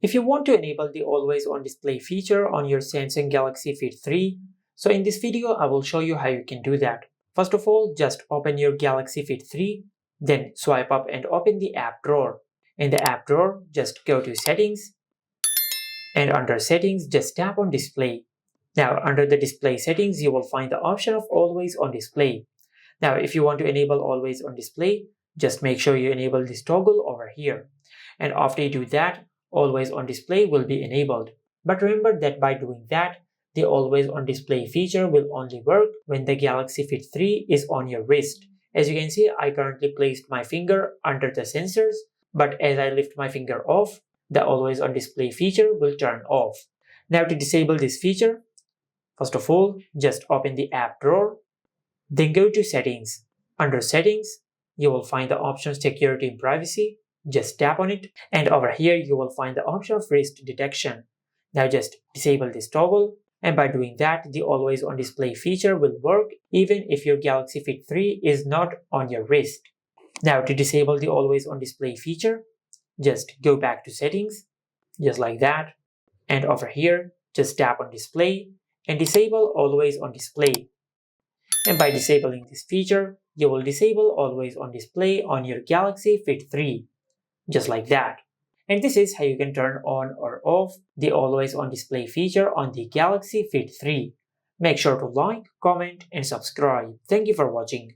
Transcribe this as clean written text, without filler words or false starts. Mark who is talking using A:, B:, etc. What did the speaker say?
A: If you want to enable the always on display feature on your Samsung Galaxy Fit 3, so in this video I will show you how you can do that. First of all, just open your Galaxy Fit 3, then swipe up and open the app drawer. In the app drawer, just go to settings, and under settings, just tap on display. Now under the display settings, you will find the option of always on display. Now if you want to enable always on display, just make sure you enable this toggle over here. And after you do that, always on display will be enabled. But remember that by doing that, the always on display feature will only work when the Galaxy Fit 3 is on your wrist. As you can see, I currently placed my finger under the sensors, but as I lift my finger off, the always on display feature will turn off. Now to disable this feature, first of all, just open the app drawer, then go to settings. Under settings, you will find the option security and privacy. Just tap on it, and over here you will find the option of wrist detection. Now just disable this toggle, and by doing that, the always on display feature will work even if your Galaxy Fit 3 is not on your wrist. Now to disable the always on display feature, just go back to settings, just like that, and over here, just tap on display and disable always on display. And by disabling this feature, you will disable always on display on your Galaxy Fit 3. Just like that. And this is how you can turn on or off the always on display feature on the Galaxy Fit 3. Make sure to like, comment, and subscribe. Thank you for watching.